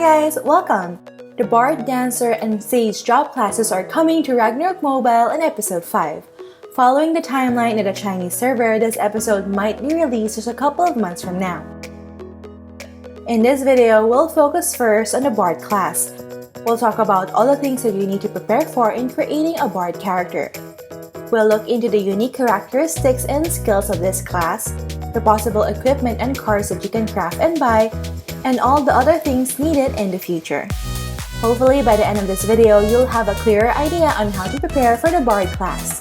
guys, welcome! The BARD, Dancer, and Sage job classes are coming to Ragnarok Mobile in Episode 5. Following the timeline in the Chinese server, this episode might be released just a couple of months from now. In this video, we'll focus first on the BARD class. We'll talk about all the things that you need to prepare for in creating a BARD character. We'll look into the unique characteristics and skills of this class, the possible equipment and cards that you can craft and buy, and all the other things needed in the future. Hopefully, by the end of this video, you'll have a clearer idea on how to prepare for the BARD class.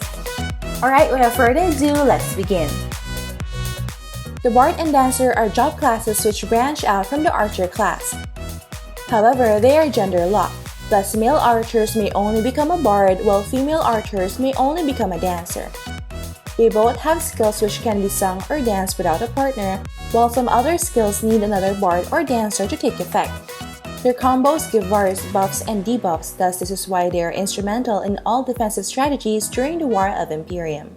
Alright, without further ado, let's begin. The BARD and Dancer are job classes which branch out from the Archer class. However, they are gender-locked, thus male archers may only become a BARD while female archers may only become a Dancer. They both have skills which can be sung or danced without a partner, while some other skills need another BARD or Dancer to take effect. Their combos give warriors buffs and debuffs, thus this is why they are instrumental in all defensive strategies during the War of Imperium.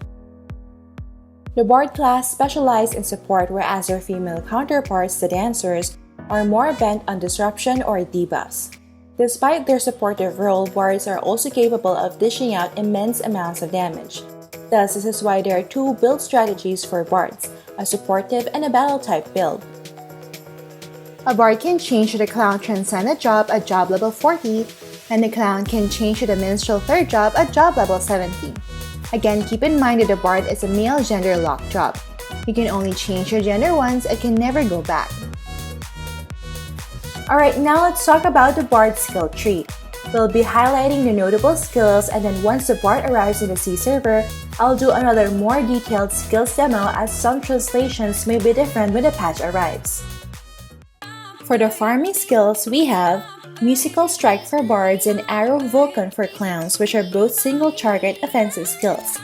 The BARD class specializes in support, whereas their female counterparts, the Dancers, are more bent on disruption or debuffs. Despite their supportive role, BARDs are also capable of dishing out immense amounts of damage. Thus, this is why there are two build strategies for BARDs, a supportive and a battle-type build. A BARD can change to the Clown Transcendent job at job level 40, and the Clown can change to the Minstrel 3rd job at job level 70. Again, keep in mind that the BARD is a male gender-locked job. You can only change your gender once and can never go back. Alright, now let's talk about the BARD skill tree. We'll be highlighting the notable skills, and then once the BARD arrives in the C server, I'll do another more detailed skills demo as some translations may be different when the patch arrives. For the farming skills, we have Musical Strike for Bards and Arrow Vulcan for Clowns, which are both single-target offensive skills.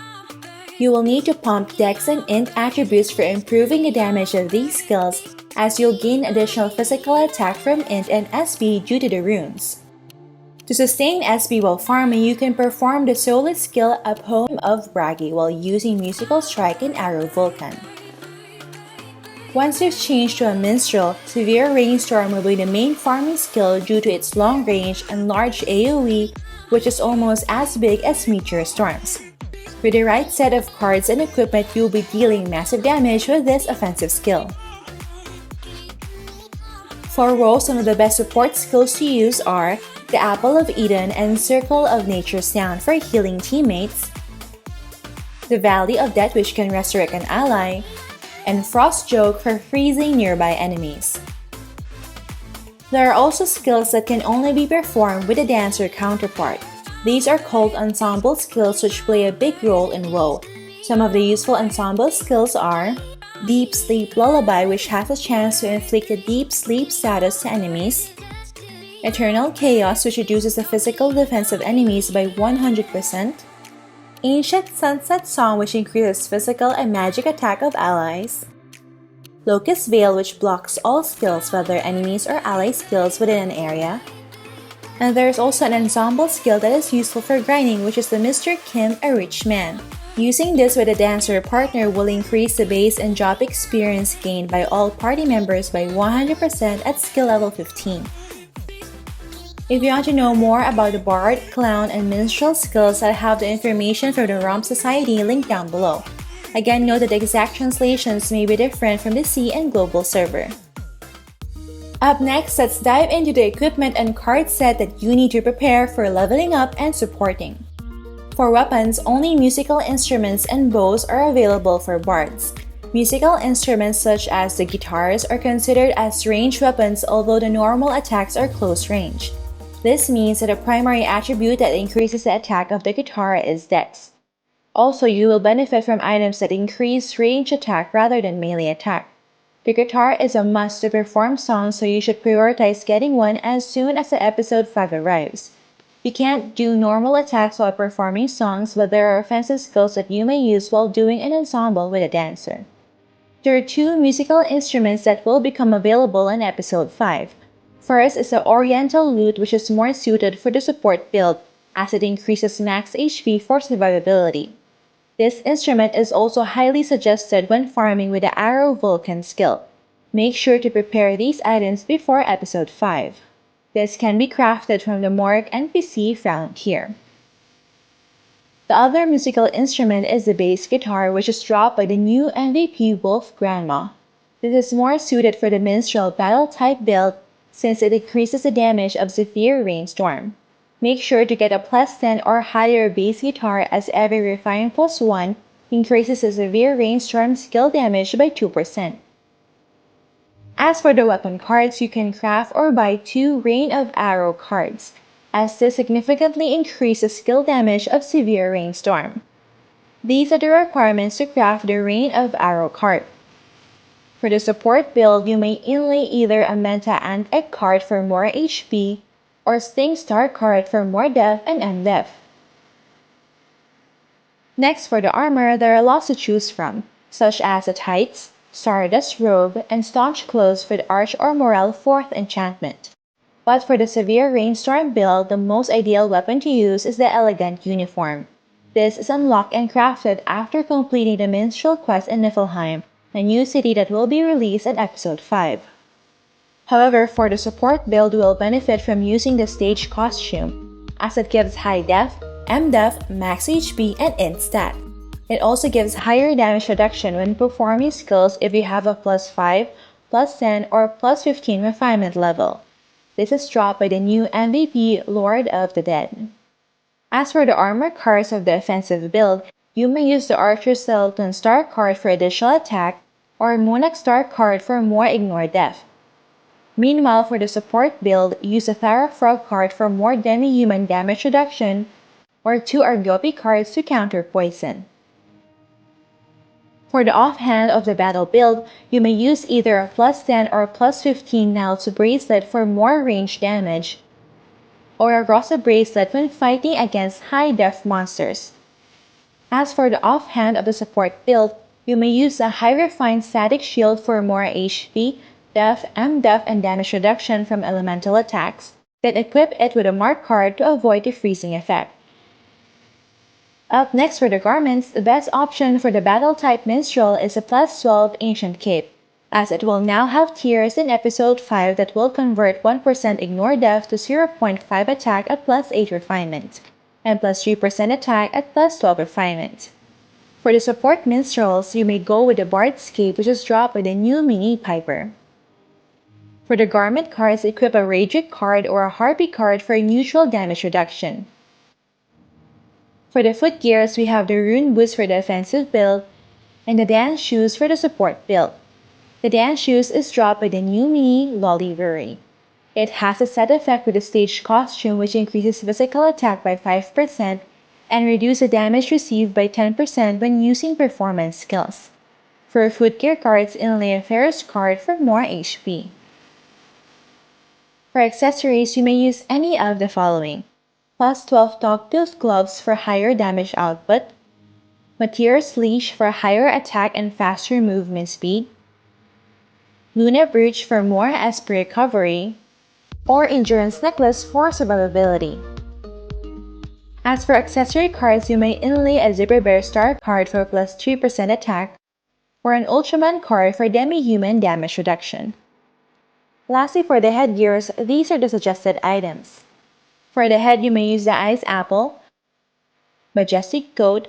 You will need to pump Dex and Int attributes for improving the damage of these skills, as you'll gain additional physical attack from Int and SP due to the runes. To sustain SP while farming, you can perform the solo skill A Poem of Bragi while using Musical Strike and Arrow Vulcan. Once you've changed to a Minstrel, Severe Rainstorm will be the main farming skill due to its long range and large AoE, which is almost as big as Meteor Storms. With the right set of cards and equipment, you'll be dealing massive damage with this offensive skill. For roles, some of the best support skills to use are the Apple of Eden and Circle of Nature's Sound for healing teammates, the Valley of Death, which can resurrect an ally, and Frost Joke for freezing nearby enemies. There are also skills that can only be performed with a Dancer counterpart. These are called Ensemble Skills, which play a big role in WoW. Some of the useful Ensemble Skills are Deep Sleep Lullaby, which has a chance to inflict a deep sleep status to enemies, Eternal Chaos, which reduces the physical defense of enemies by 100%, Ancient Sunset Song, which increases physical and magic attack of allies, Locust Veil, which blocks all skills, whether enemies or ally skills within an area, and there's also an ensemble skill that is useful for grinding, which is the Mr. Kim, a Rich Man. Using this with a Dancer partner will increase the base and job experience gained by all party members by 100% at skill level 15. If you want to know more about the BARD, Clown, and Minstrel skills, I have the information from the ROM Society linked down below. Again, note that the exact translations may be different from the C and Global server. Up next, let's dive into the equipment and card set that you need to prepare for leveling up and supporting. For weapons, only musical instruments and bows are available for BARDs. Musical instruments such as the guitars are considered as ranged weapons, although the normal attacks are close range. This means that a primary attribute that increases the attack of the guitar is Dex. Also, you will benefit from items that increase range attack rather than melee attack. The guitar is a must to perform songs, so you should prioritize getting one as soon as the episode 5 arrives. You can't do normal attacks while performing songs, but there are offensive skills that you may use while doing an ensemble with a Dancer. There are two musical instruments that will become available in episode 5. First is the Oriental Lute, which is more suited for the support build, as it increases max HP for survivability. This instrument is also highly suggested when farming with the Arrow Vulcan skill. Make sure to prepare these items before episode 5. This can be crafted from the Morg NPC found here. The other musical instrument is the bass guitar, which is dropped by the new MVP Wolf Grandma. This is more suited for the Minstrel battle type build since it increases the damage of severe rainstorm. Make sure to get a +10 or higher bass guitar as every refine +1 increases the severe rainstorm skill damage by 2%. As for the weapon cards, you can craft or buy 2 Rain of Arrow cards, as this significantly increases skill damage of severe rainstorm. These are the requirements to craft the Rain of Arrow card. For the support build, you may inlay either a Menta Ant Egg card for more HP or Sting Star card for more def and MDef. Next, for the armor, there are lots to choose from, such as the Tights, Stardust Robe, and Staunch Clothes for the Arch or Morale 4th enchantment. But for the Severe Rainstorm build, the most ideal weapon to use is the Elegant Uniform. This is unlocked and crafted after completing the Minstrel quest in Niflheim, a new city that will be released in Episode 5. However, for the support build, you will benefit from using the stage costume, as it gives high def, MDef, max HP, and int stat. It also gives higher damage reduction when performing skills if you have a +5, +10, or +15 refinement level. This is dropped by the new MVP Lord of the Dead. As for the armor cards of the offensive build, you may use the Archer Skeleton Star card for additional attack or Monarch Star card for more ignore def. Meanwhile, for the support build, use the Thara Frog card for more demi-human damage reduction or 2 Argopi cards to counter poison. For the offhand of the battle build, you may use either a +10 or +15 Nal's bracelet for more range damage, or a Rosa bracelet when fighting against high-def monsters. As for the offhand of the support build, you may use a high refined static shield for more HP, def, MDef, and damage reduction from elemental attacks, then equip it with a mark card to avoid the freezing effect. Up next for the garments, the best option for the battle-type minstrel is a +12 Ancient Cape, as it will now have tiers in Episode 5 that will convert 1% Ignore Def to 0.5 attack at +8 refinement, and +3% attack at +12 refinement. For the support minstrels, you may go with the Bard's Cape, which is dropped by the new Mini Piper. For the garment cards, equip a Ragic card or a Harpy card for neutral damage reduction. For the foot gears, we have the Rune Boots for the offensive build, and the Dance Shoes for the support build. The Dance Shoes is dropped by the new Mini Lollivery. It has a set effect with the stage costume, which increases physical attack by 5% and reduces the damage received by 10% when using performance skills. For footgear cards, inlay a Ferris card for more HP. For accessories, you may use any of the following: +12 Dogtooth gloves for higher damage output, Mateer's leash for higher attack and faster movement speed, Luna brooch for more SP recovery, or endurance necklace for survivability. As for accessory cards, you may inlay a Zipper Bear Star card for +3% attack, or an Ultraman card for demi-human damage reduction. Lastly, for the headgears, these are the suggested items. For the head, you may use the Ice Apple, Majestic Goat,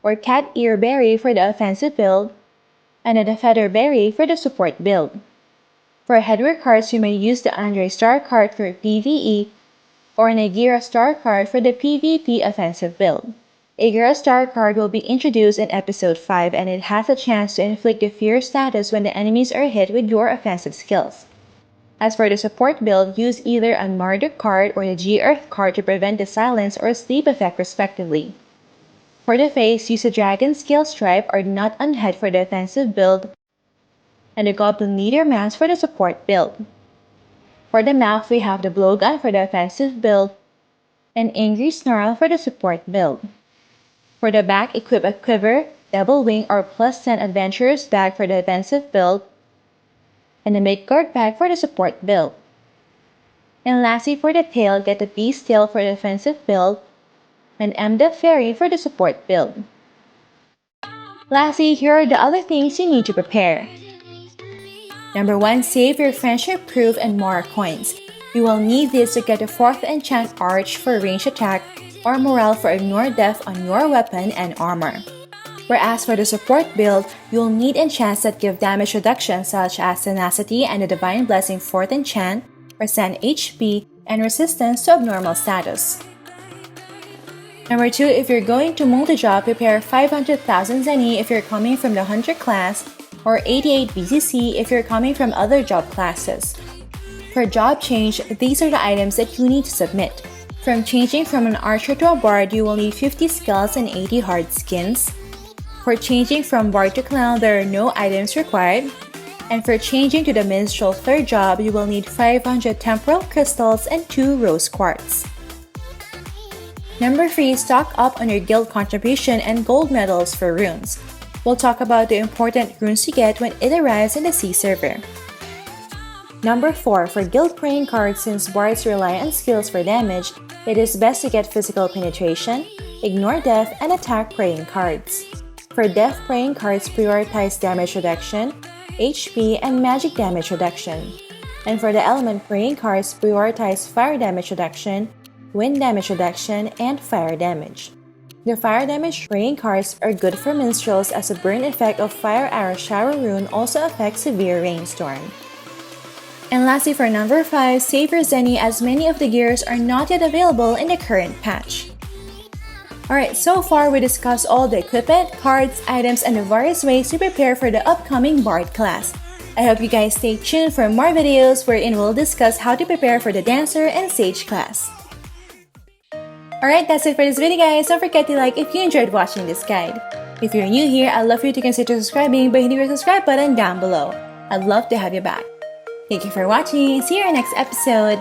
or Cat Ear Berry for the offensive build, and the Feather Berry for the support build. For headwear cards, you may use the Andre Star card for PvE, or an Agira Star card for the PvP offensive build. Agira Star card will be introduced in Episode 5, and it has a chance to inflict the fear status when the enemies are hit with your offensive skills. As for the support build, use either a Marduk card or the G-Earth card to prevent the silence or sleep effect respectively. For the face, use a Dragon Scale Stripe or Not Unhead for the offensive build, and the Goblin Leader Mask for the support build. For the mouth, we have the Blowgun for the offensive build, and Angry Snarl for the support build. For the back, equip a Quiver, Double Wing, or +10 Adventurer's Bag for the offensive build, and a Midgard bag for the support build. And lastly, for the tail, get the Beast Tail for the offensive build, and MDef Fairy for the support build. Lastly, here are the other things you need to prepare. Number 1, save your friendship proof and more coins. You will need this to get a 4th enchant Arch for ranged attack or Morale for Ignore Death on your weapon and armor. Whereas for the support build, you'll need enchants that give damage reduction such as Tenacity and the Divine Blessing 4th enchant, percent HP, and resistance to abnormal status. Number 2, if you're going to multi-job, prepare 500,000 Zenny if you're coming from the Hunter class, or 88 BCC if you're coming from other job classes. For job change, these are the items that you need to submit. From changing from an archer to a bard, you will need 50 skills and 80 hard skins. For changing from bard to clown, there are no items required. And for changing to the minstrel 3rd job, you will need 500 temporal crystals and 2 rose quartz. Number 3, stock up on your guild contribution and gold medals for runes. We'll talk about the important runes you get when it arrives in the C server. Number 4, for guild praying cards, since bards rely on skills for damage, it is best to get physical penetration, ignore death, and attack praying cards. For death praying cards, prioritize damage reduction, HP, and magic damage reduction. And for the element praying cards, prioritize fire damage reduction, wind damage reduction, and fire damage. The fire damage praying cards are good for minstrels as the burn effect of Fire Arrow Shower rune also affects severe rainstorm. And lastly, for number 5, save your Zenny as many of the gears are not yet available in the current patch. Alright, so far we discussed all the equipment, cards, items, and the various ways to prepare for the upcoming Bard class. I hope you guys stay tuned for more videos wherein we'll discuss how to prepare for the Dancer and Sage class. Alright, that's it for this video guys. Don't forget to like if you enjoyed watching this guide. If you're new here, I'd love for you to consider subscribing by hitting the subscribe button down below. I'd love to have you back. Thank you for watching. See you in our next episode.